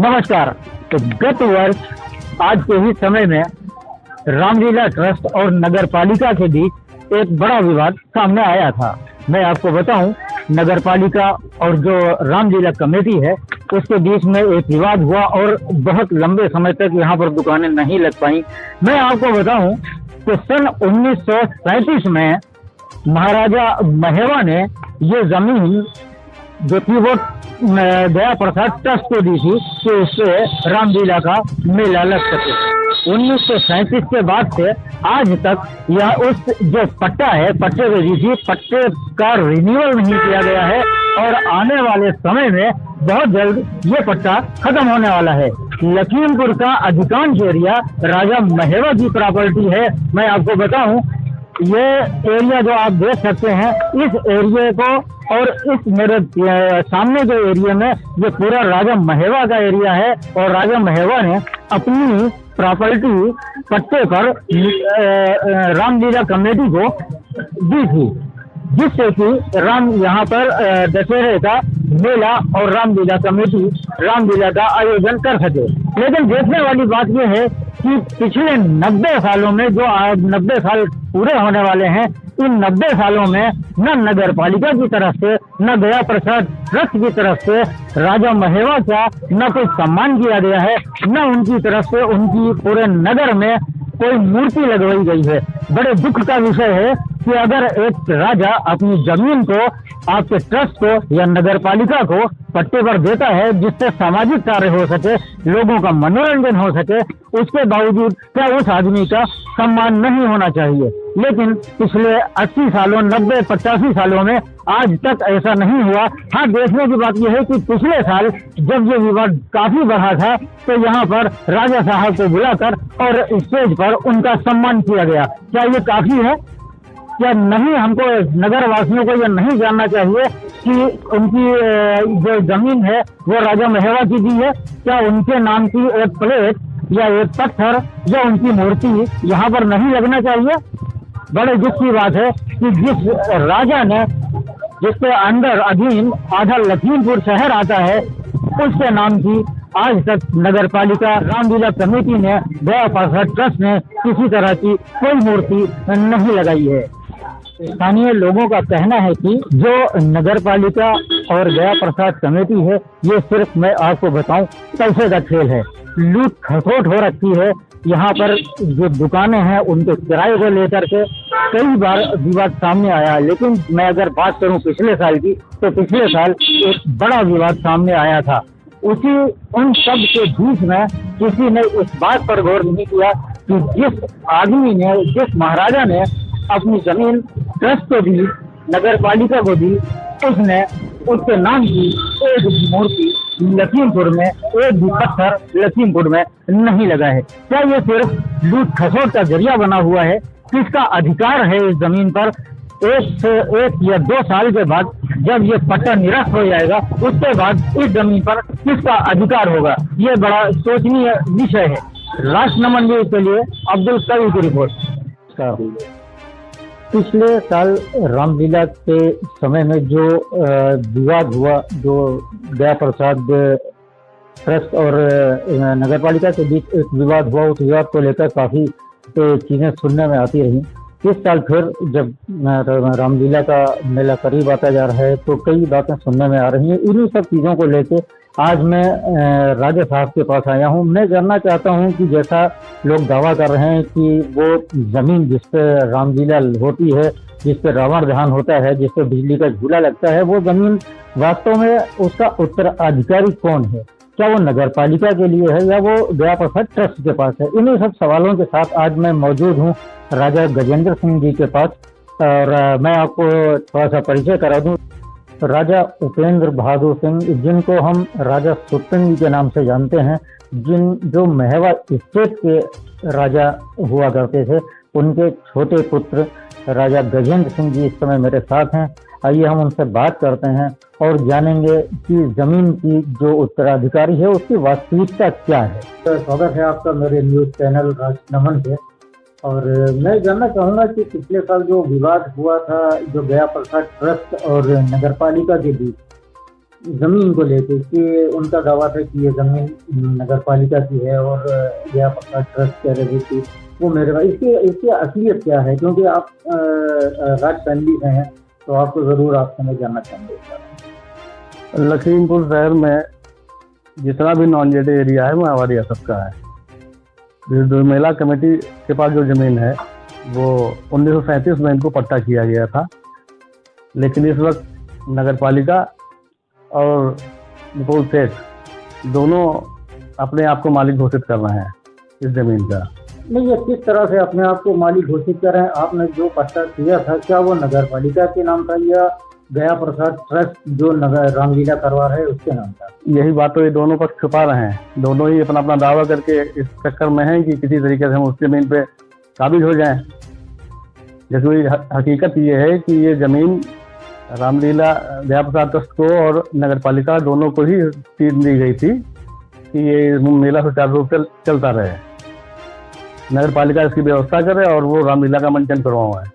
नमस्कार। तो गत वर्ष आज के ही समय में रामलीला ट्रस्ट और नगर पालिका के बीच एक बड़ा विवाद सामने आया था। मैं आपको बताऊं, नगर पालिका और जो रामलीला कमेटी है उसके बीच में एक विवाद हुआ और बहुत लंबे समय तक यहाँ पर दुकानें नहीं लग पाई। मैं आपको बताऊं कि सन 1937 में महाराजा महेवा ने ये जमीन जो थी वो दया प्रसाद ट्रस्ट को दी थी कि उससे रामलीला का मेला लग सके। 1937 के बाद से आज तक यह उस जो पट्टा है, पट्टे को दी थी, पट्टे का रिन्यूअल नहीं किया गया है और आने वाले समय में बहुत जल्द ये पट्टा खत्म होने वाला है। लखीमपुर का अधिकांश एरिया राजा महेवा की प्रॉपर्टी है। मैं आपको बताऊं, ये एरिया जो आप देख सकते हैं, इस एरिया को और इस मेरे सामने जो एरिया में ये पूरा राजा महेवा का एरिया है और राजा महेवा ने अपनी प्रॉपर्टी पट्टे पर रामलीला कमेटी को दी थी, जिससे कि यहाँ पर दशहरे का मेला और रामलीला कमेटी रामलीला का आयोजन कर सके। लेकिन देखने वाली बात यह है कि पिछले 90 सालों में, जो 90 साल पूरे होने वाले हैं, इन 90 सालों में न नगर पालिका की तरफ से न दया प्रसाद ट्रस्ट की तरफ से राजा महेवा का न कोई सम्मान किया गया है, न उनकी तरफ से उनकी पूरे नगर में कोई मूर्ति लगवाई गई है। बड़े दुख का विषय है कि अगर एक राजा अपनी जमीन को आपके ट्रस्ट को या नगर पालिका को पट्टे पर देता है जिससे सामाजिक कार्य हो सके, लोगों का मनोरंजन हो सके, उसके बावजूद क्या उस आदमी का सम्मान नहीं होना चाहिए? लेकिन पिछले 80 सालों, 90, 85 सालों में आज तक ऐसा नहीं हुआ। हाँ, देखने की बात यह है कि पिछले साल जब ये विवाद काफी बढ़ा था तो यहाँ पर राजा साहब को बुलाकर और स्टेज पर उनका सम्मान किया गया। क्या ये काफी है या नहीं? हमको नगर वासियों को यह नहीं जानना चाहिए कि उनकी जो जमीन है वो राजा महेवा की दी है। क्या उनके नाम की एक प्लेट या एक पत्थर या उनकी मूर्ति यहाँ पर नहीं लगना चाहिए? बड़े दुख की बात है कि जिस राजा ने, जिसके अंदर अधीन आधा लखीमपुर शहर आता है, उसके नाम की आज तक नगर पालिका रामलीला कमेटी ने, दया प्रसाद ट्रस्ट ने किसी तरह की कोई मूर्ति नहीं लगाई है। स्थानीय लोगों का कहना है कि जो नगर पालिका और दया प्रसाद कमेटी है, ये सिर्फ, मैं आपको बताऊं, पैसे का खेल है। लूट खसोट हो रखी है। यहाँ पर जो दुकानें हैं उनके किराए को लेकर के कई बार विवाद सामने आया। लेकिन मैं अगर बात करूं पिछले साल की, तो पिछले साल एक बड़ा विवाद सामने आया था। उन सब के बीच में किसी ने इस बात पर गौर नहीं किया कि जिस आदमी ने, जिस महाराजा ने अपनी जमीन ट्रस्ट को दी, नगर पालिका को दी, उसने उसके नाम की एक मूर्ति लखीमपुर में, एक भी पत्थर लखीमपुर में नहीं लगा है। क्या ये सिर्फ लूट खसोट का जरिया बना हुआ है? किसका अधिकार है इस जमीन पर? एक या 2 साल के बाद जब ये पट्टा निरस्त हो जाएगा, उसके बाद इस जमीन पर किसका अधिकार होगा? ये बड़ा सोचनीय विषय है। राष्ट्र नमन न्यूज़ के लिए अब्दुल कवी की रिपोर्ट। पिछले साल रामलीला के समय में जो विवाद हुआ, जो दया प्रसाद ट्रस्ट और नगर पालिका के बीच एक विवाद हुआ, उस विवाद को लेकर काफ़ी चीज़ें सुनने में आती रही। इस साल फिर जब रामलीला का मेला करीब आता जा रहा है तो कई बातें सुनने में आ रही हैं। इन्हीं सब चीज़ों को लेके आज मैं राजा साहब के पास आया हूं। मैं जानना चाहता हूं कि जैसा लोग दावा कर रहे हैं कि वो ज़मीन जिस पे रामलीला होती है, जिस पे रावण दहन होता है, जिस पे बिजली का झूला लगता है, वो ज़मीन वास्तव में उसका उत्तराधिकारी कौन है? क्या वो नगर पालिका के लिए है या वो दया प्रसाद ट्रस्ट के पास है? इन्हीं सब सवालों के साथ आज मैं मौजूद हूँ राजा गजेंद्र सिंह जी के पास और मैं आपको थोड़ा सा परिचय करा दूँ। राजा उपेंद्र बहादुर सिंह, जिनको हम राजा सुरसिंह जी के नाम से जानते हैं, जो महेवा स्टेट के राजा हुआ करते थे, उनके छोटे पुत्र राजा गजेंद्र सिंह जी इस समय मेरे साथ हैं। आइए हम उनसे बात करते हैं और जानेंगे कि जमीन की जो उत्तराधिकारी है उसकी वास्तविकता क्या है। तो स्वागत है आपका मेरे न्यूज़ चैनल राष्ट्र नमन पे। और मैं जानना चाहूँगा कि पिछले साल जो विवाद हुआ था, जो दया प्रसाद ट्रस्ट और नगर पालिका के बीच, जमीन को लेके कि उनका दावा था कि ये जमीन नगर पालिका की है और यह ट्रस्ट कह रही थी वो मेरे पास। इसकी इसकी असलियत क्या है, क्योंकि आप राज फैमिली से हैं तो आपको ज़रूर आपसे मैं जानना चाहूँगा इस बारे में। लखीमपुर शहर में जितना भी नॉन जेडे एरिया है वो हमारी रियासत का है। जो मेला कमेटी के पास जो ज़मीन है वो 1937 में इनको पट्टा किया गया था, लेकिन इस वक्त नगर पालिका और निपुल सेठ दोनों अपने आप को मालिक घोषित कर रहे हैं इस ज़मीन का। नहीं, ये किस तरह से अपने आप को मालिक घोषित कर रहे हैं? आपने जो पट्टा किया था क्या वो नगर पालिका के नाम था या गया प्रसाद ट्रस्ट जो नगर रामलीला करवा रहे उसके नाम था? यही बात तो ये दोनों पक्ष छुपा रहे हैं। दोनों ही अपना अपना दावा करके इस चक्कर में हैं कि किसी तरीके से हम उस जमीन पे काबिज हो जाएं। जैसे हकीकत ये है कि ये ज़मीन रामलीला गया प्रसाद ट्रस्ट को और नगर पालिका दोनों को ही सीध दी गई थी कि ये मेला सुचारू रूप से चलता रहे। नगर पालिका इसकी व्यवस्था करे और वो रामलीला का मंचन करवाए।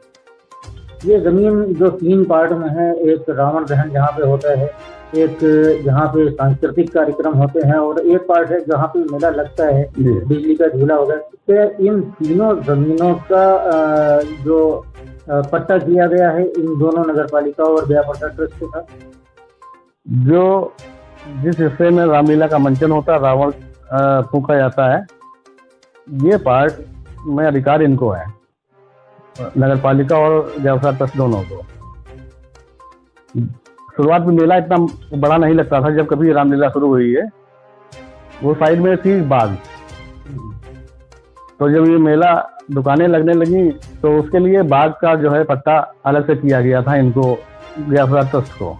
ये जमीन जो 3 पार्ट में है, एक रावण दहन जहाँ पे होता है, एक जहाँ पे सांस्कृतिक कार्यक्रम होते हैं और एक पार्ट है जहाँ पे मेला लगता है, बिजली का झूला होगा। तो इन तीनों जमीनों का जो पट्टा किया गया है इन दोनों नगर पालिका और गया प्रसाद ट्रस्ट के साथ। जो जिस हिस्से में रामलीला का मंचन होता है, रावण फूंका जाता है, ये पार्ट में अधिकार इनको है, नगर पालिका और गया प्रसाद ट्रस्ट दोनों को। शुरुआत में मेला इतना बड़ा नहीं लगता था जब कभी रामलीला शुरू हुई है। वो साइड में थी बाग, तो जब ये मेला दुकानें लगने लगी तो उसके लिए बाग का जो है पट्टा अलग से किया गया था इनको, गया प्रसाद ट्रस्ट को,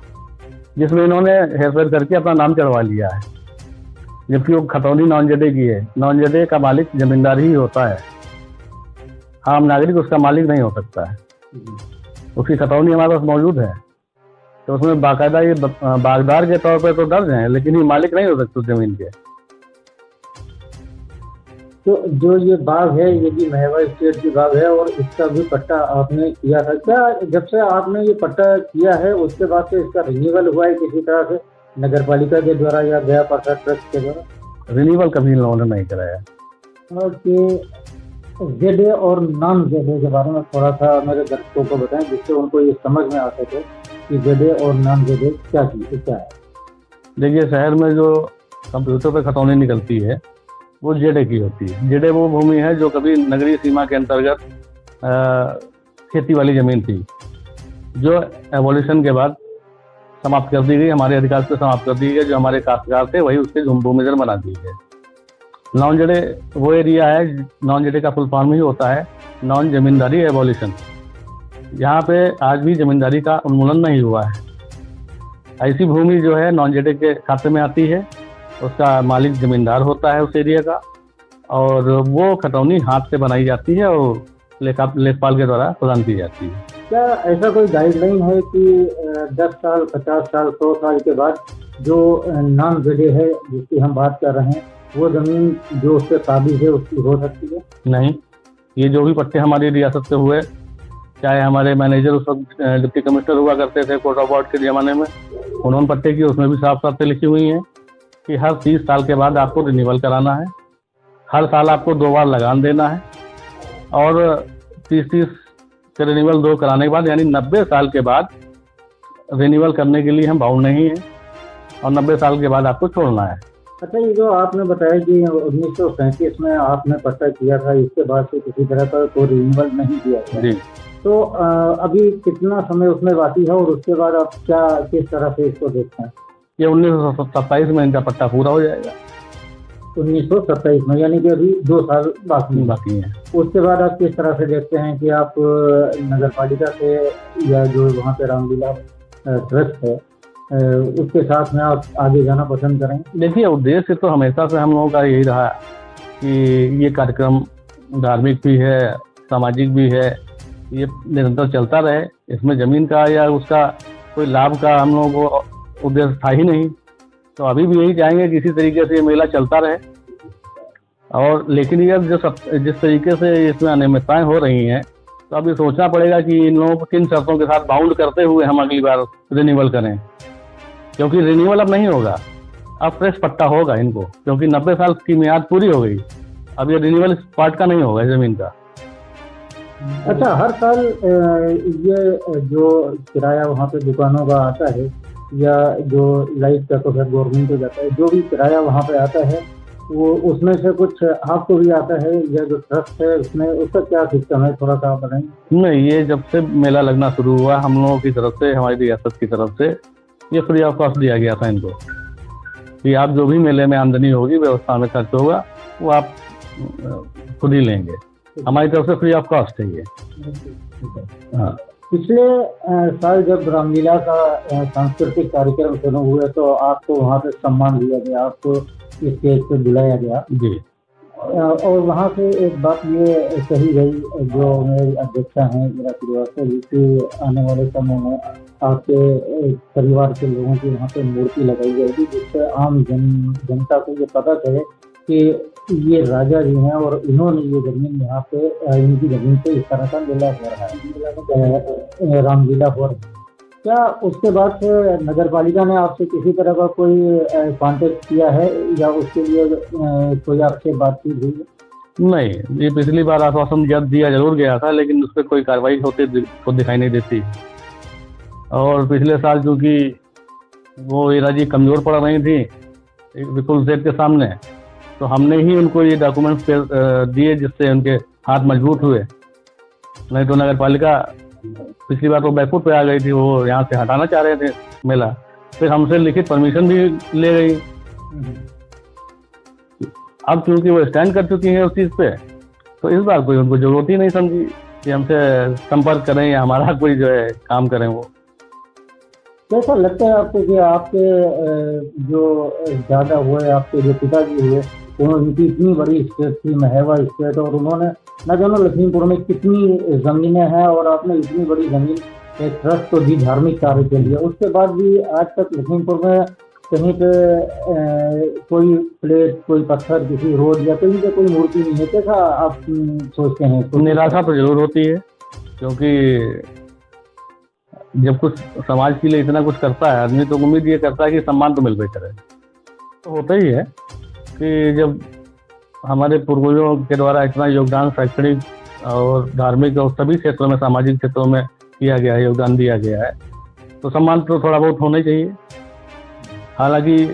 जिसमें इन्होंने हेरफेर करके अपना नाम चढ़वा लिया है, जबकि वो खतौनी नॉन जेडे की है। नॉन जेडे का मालिक जमींदार ही होता है, आम नागरिक उसका मालिक नहीं हो सकता है। उसकी खतौनी हमारे पास मौजूद है, तो उसमें बाकायदा ये बागदार के तौर पर तो दर्ज हैं, लेकिन ये मालिक नहीं हो सकते उस जमीन के। तो जो ये बाग है ये भी महवा स्टेट की बाग है और इसका भी पट्टा आपने किया था क्या? जब से आपने ये पट्टा किया है उसके बाद से इसका रिन्यूअल हुआ है किसी तरह से नगर पालिका के द्वारा या गया प्रसाद ट्रस्ट के द्वारा? रिन्यूअल कभी इन लोगों ने नहीं कराया। जेडे और नॉन जेडे के बारे में थोड़ा सा मेरे दर्शकों को बताएं जिससे उनको ये समझ में आ सके कि जेडे और नॉन जेडे क्या है। देखिए, शहर में जो कंप्यूटर पे खतौनी निकलती है वो जेडे की होती है। जेडे वो भूमि है जो कभी नगरीय सीमा के अंतर्गत खेती वाली जमीन थी, जो एवोल्यूशन के बाद समाप्त कर दी गई, हमारे अधिकार से समाप्त कर दी गई। जो हमारे काश्तकार थे वही उसके भूमिधर बना दी गई। नॉन जेडे वो एरिया है, नॉन जेडे का फुल फॉर्म ही होता है नॉन जमींदारी एवोल्यूशन। यहाँ पे आज भी जमींदारी का उन्मूलन नहीं हुआ है। ऐसी भूमि जो है नॉन जेडे के खाते में आती है, उसका मालिक जमींदार होता है उस एरिया का, और वो खतौनी हाथ से बनाई जाती है और लेखपाल के द्वारा प्रदान की जाती है। क्या ऐसा कोई गाइडलाइन है कि 10 साल 50 साल 100 साल के बाद जो नॉन जेडे है जिसकी हम बात कर रहे हैं वो जमीन जो उस पर काबिज है उसकी हो सकती है? नहीं, ये जो भी पट्टे हमारी रियासत से हुए, चाहे हमारे मैनेजर उस वक्त डिप्टी कमिश्नर हुआ करते थे कोर्ट ऑफ वार्ड के ज़माने में, उन्होंने पट्टे की, उसमें भी साफ साफ लिखी हुई हैं कि हर 30 साल के बाद आपको रिन्यूअल कराना है, हर साल आपको 2 बार लगान देना है, और 30 के रिन्यूअल 2 कराने के बाद यानी 90 साल के बाद रिन्यूअल करने के लिए हम बाउंड नहीं हैं, और 90 साल के बाद आपको छोड़ना है। अच्छा, ये जो आपने बताया कि 1937 में आपने पट्टा किया था, इसके बाद से किसी तरह का कोई रिन्यूअल नहीं किया था जी, तो अभी कितना समय उसमें बाकी है और उसके बाद आप क्या किस तरह से इसको देखते हैं? ये 1927 में इनका पट्टा पूरा हो जाएगा। 1927 में, यानी कि अभी 2 साल बाकी है। उसके बाद आप किस तरह से देखते हैं कि आप नगर पालिका से या जो वहाँ पे रामलीला ट्रस्ट है उसके साथ में आप आगे जाना पसंद करेंगे? देखिए, उद्देश्य तो हमेशा से हम लोगों का यही रहा कि ये कार्यक्रम धार्मिक भी है, सामाजिक भी है, ये निरंतर चलता रहे। इसमें ज़मीन का या उसका कोई लाभ का हम लोगों को उद्देश्य था ही नहीं, तो अभी भी यही चाहेंगे कि इसी तरीके से ये मेला चलता रहे। और लेकिन ये जिस तरीके से इसमें अनियमितताएं हो रही हैं, तो अभी सोचना पड़ेगा कि इन लोगों को किन शर्तों के साथ बाउंड करते हुए हम अगली बार रिन्यूअल करें। क्योंकि रिन्यूअल अब नहीं होगा, अब फ्रेश पट्टा होगा इनको, क्योंकि 90 साल की मियाद पूरी हो गई। अब ये रिन्यूअल इस पार्ट का नहीं होगा जमीन का। अच्छा, हर साल ये जो किराया वहाँ पे दुकानों का आता है या जो लाइट का तो फिर गवर्नमेंट को जाता है, जो भी किराया वहाँ पे आता है वो उसमें से कुछ आपको भी आता है या जो ट्रस्ट है उसमें, उसका क्या सिस्टम है, थोड़ा सा आप बताएंगे? नहीं, ये जब से मेला लगना शुरू हुआ हम लोगों की तरफ से, हमारी रियासत की तरफ से ये फ्री ऑफ कॉस्ट दिया गया था इनको कि आप जो भी मेले में आमदनी होगी, व्यवस्था में खर्च होगा, वो आप खुद ही लेंगे। हमारी तरफ से फ्री ऑफ कॉस्ट है ये। हाँ। पिछले साल जब रामलीला का सांस्कृतिक कार्यक्रम शुरू हुए तो आपको वहाँ पे सम्मान दिया गया, आपको स्टेज पे बुलाया गया जी। और वहाँ से एक बात ये कही गई, जो मेरे अध्यक्षा हैं मेरा श्रीवास्तव जी, कि आने वाले समय में आपके परिवार के लोगों की वहाँ पे मूर्ति लगाई जाएगी, जिससे आम जनता को ये पता चले कि ये राजा जी हैं और इन्होंने ये जमीन यहाँ पे, इनकी जमीन पे इस तरह का मेला हो रहा है, रामलीला हो रहा है। क्या उसके बाद से नगर पालिका ने आपसे किसी तरह का कोई कांटेक्ट किया है या उसके लिए कोई आपसे बातचीत हुई है? नहीं, ये पिछली बार आश्वासन दिया जरूर गया था, लेकिन उस पर कोई कार्रवाई होते तो दिखाई नहीं देती। और पिछले साल चूंकि वो हीरा जी कमजोर पड़ रही थी विपुल सेठ के सामने, तो हमने ही उनको ये डॉक्यूमेंट्स दिए जिससे उनके हाथ मजबूत हुए। नहीं तो नगर पालिका पिछली बार तो बैकफुट पे आ गई थी, वो यहाँ से हटाना चाह रहे थे मेला, फिर हमसे लिखित परमिशन भी ले गई। अब क्योंकि वो स्टैंड कर चुकी हैं उस चीज़ पे, तो इस बार कोई उनको जरूरत ही नहीं समझी कि हमसे संपर्क करें या हमारा कोई जो है काम करें। वो कैसा लगता है आपको कि आपके जो दादा हुए, आपके जो पिताजी हुए, उनकी इतनी बड़ी स्टेट थी, महवा स्टेट, और उन्होंने न जानो लखीमपुर में कितनी ज़मीनें हैं और आपने इतनी बड़ी ज़मीन एक ट्रस्ट को दी धार्मिक कार्य के लिए, उसके बाद भी आज तक लखीमपुर में कहीं पे कोई प्लेट, कोई पत्थर, किसी रोड या कहीं पे कोई मूर्ति नहीं है। कैसा आप सोचते हैं? तो निराशा तो जरूर होती है, क्योंकि जब कुछ समाज के लिए इतना कुछ करता है आदमी, तो उम्मीद ये करता है कि सम्मान तो मिलबे करे। तो होता ही है कि जब हमारे पूर्वजों के द्वारा इतना योगदान शैक्षणिक और धार्मिक और सभी क्षेत्रों में, सामाजिक क्षेत्रों में किया गया है, योगदान दिया गया है, तो सम्मान तो थोड़ा बहुत होना चाहिए। हालांकि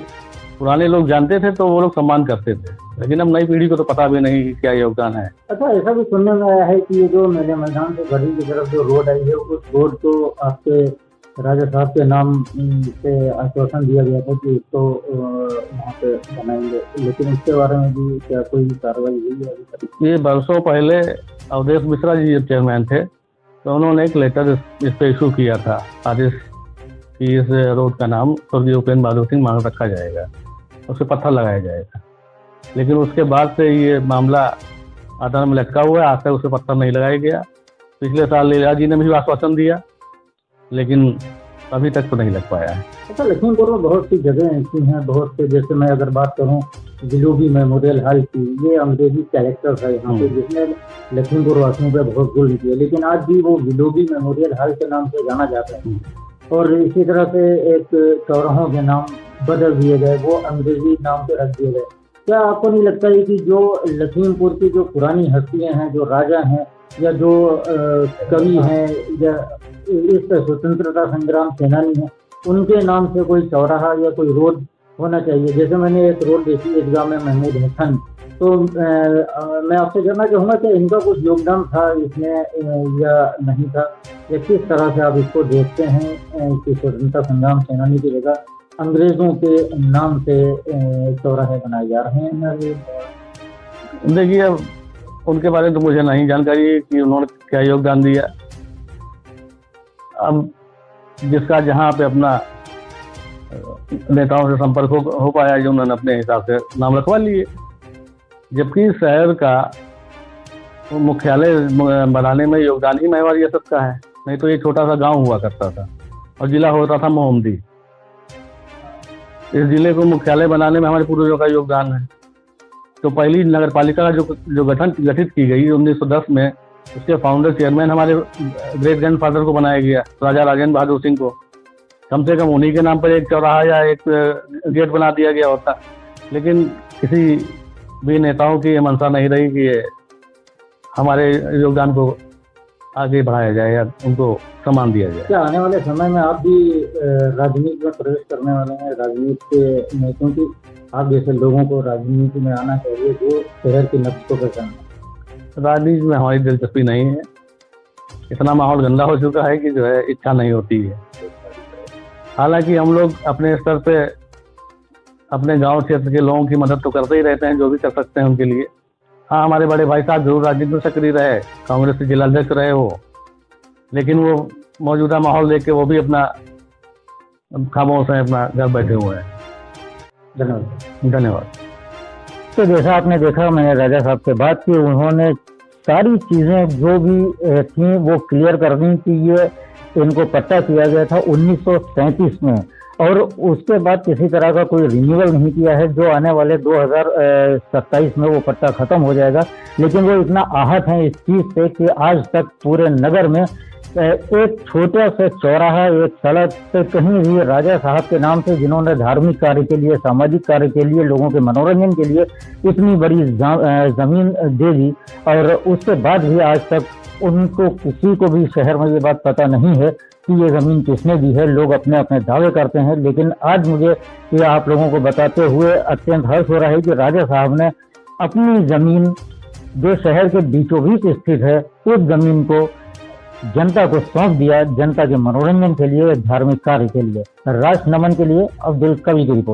पुराने लोग जानते थे तो वो लोग सम्मान करते थे, लेकिन अब नई पीढ़ी को तो पता भी नहीं क्या योगदान है। अच्छा, ऐसा भी सुनने में आया है कि ये जो मेले मैदान से घड़ी की तरफ जो रोड आई है, उस रोड को आपके राजा साहब के नाम से आश्वासन दिया गया था कि इसको वहाँ पे बनाएंगे, लेकिन उसके बारे में भी क्या कोई कार्रवाई हुई है अभी तक? ये बरसों पहले अवधेश मिश्रा जी जब चेयरमैन थे, तो उन्होंने एक लेटर इस पे इशू किया था, आदेश कि इस रोड का नाम स्वर्गीय उपेंद्र बहादुर सिंह मान रखा जाएगा, उसे पत्थर लगाया जाएगा। लेकिन उसके बाद से ये मामला अदालत में लटका हुआ है, आज तक उसे पत्थर नहीं लगाया गया। पिछले साल लीला जी ने भी आश्वासन दिया, लेकिन अभी तक तो नहीं लग पाया है। अच्छा, लखीमपुर में बहुत सी जगह ऐसी हैं, बहुत से, जैसे मैं अगर बात करूं विलोबी मेमोरियल हॉल की, ये अंग्रेजी कैरेक्टर है यहाँ पे जिसने लखीमपुर वासियों पे बहुत जुल्म किया, लेकिन आज भी वो विलोबी मेमोरियल हॉल के नाम से जाना जाता है। और इसी तरह से एक चौराहों के नाम बदल दिए गए, वो अंग्रेजी नाम से रख दिए गए। क्या आपको नहीं लगता है कि जो लखीमपुर की जो पुरानी हस्तियां हैं, जो राजा हैं या जो कवि हैं या इस स्वतंत्रता संग्राम सेनानी हैं, उनके नाम से कोई चौराहा या कोई रोड होना चाहिए? जैसे मैंने एक रोड देखी ईदगाह में महमूद हसन, तो मैं आपसे जानना चाहूँगा कि इनका कुछ योगदान था इसमें या नहीं था, या किस तरह से आप इसको देखते हैं कि स्वतंत्रता संग्राम सेनानी की जगह अंग्रेजों के नाम से चौराहे बनाए जा रहे हैं? देखिए, अब उनके बारे में तो मुझे नहीं जानकारी है कि उन्होंने क्या योगदान दिया। अब जिसका जहाँ पे अपना नेताओं से संपर्क हो पाया, जो उन्होंने अपने हिसाब से नाम रखवा लिए। जबकि शहर का मुख्यालय बनाने में योगदान ही महवा रियासत का है, नहीं तो ये छोटा सा गांव हुआ करता था और जिला होता था मोहम्मदी। इस जिले को मुख्यालय बनाने में हमारे पूर्वजों का योगदान है। तो पहली नगर पालिका जो गठित की गई 1910 में, उसके फाउंडर चेयरमैन हमारे ग्रेट ग्रैंडफादर को बनाया गया, राजा राजेंद्र बहादुर सिंह को। कम से कम उन्हीं के नाम पर एक चौराहा या एक गेट बना दिया गया होता, लेकिन किसी भी नेताओं की ये मंशा नहीं रही कि ये हमारे योगदान को आगे बढ़ाया जाए या उनको सम्मान दिया जाए। क्या आने वाले समय में आप भी राजनीति में प्रवेश करने वाले हैं? राजनीति में, क्योंकि आप जैसे लोगों को राजनीति में आना चाहिए जो शहर के नक्श को पहचानना। राजनीति में हमारी दिलचस्पी नहीं है, इतना माहौल गंदा हो चुका है कि जो है इच्छा नहीं होती है। हालांकि हम लोग अपने स्तर पे अपने गांव क्षेत्र के लोगों की मदद तो करते ही रहते हैं, जो भी कर सकते हैं उनके लिए। हाँ, हमारे बड़े भाई साहब जरूर राजनीति में सक्रिय रहे, कांग्रेस के जिलाध्यक्ष रहे वो, लेकिन वो मौजूदा माहौल देख के वो भी अपना खामोश है, अपना घर बैठे हुए हैं। धन्यवाद। तो जैसा आपने देखा, मैंने राजा साहब से बात की, उन्होंने सारी चीज़ें जो भी थी वो क्लियर कर दी कि ये इनको पट्टा किया गया था 1937 में, और उसके बाद किसी तरह का कोई रिन्यूअल नहीं किया है। जो आने वाले 2027 में वो पट्टा खत्म हो जाएगा, लेकिन वो इतना आहत है इस चीज़ से कि आज तक पूरे नगर में एक छोटा सा चौराहा, एक सड़क पे कहीं भी राजा साहब के नाम से, जिन्होंने धार्मिक कार्य के लिए, सामाजिक कार्य के लिए, लोगों के मनोरंजन के लिए इतनी बड़ी जमीन दे दी, और उसके बाद भी आज तक उनको किसी को भी शहर में ये बात पता नहीं है कि ये ज़मीन किसने दी है। लोग अपने अपने दावे करते हैं, लेकिन आज मुझे ये आप लोगों को बताते हुए अत्यंत हर्ष हो रहा है कि राजा साहब ने अपनी ज़मीन, जो शहर के बीचों बीच स्थित है, उस ज़मीन को जनता को सौंप दिया, जनता के मनोरंजन के लिए, धार्मिक कार्य के लिए। राष्ट्र नमन के लिए अब्दुल कवि की रिपोर्ट।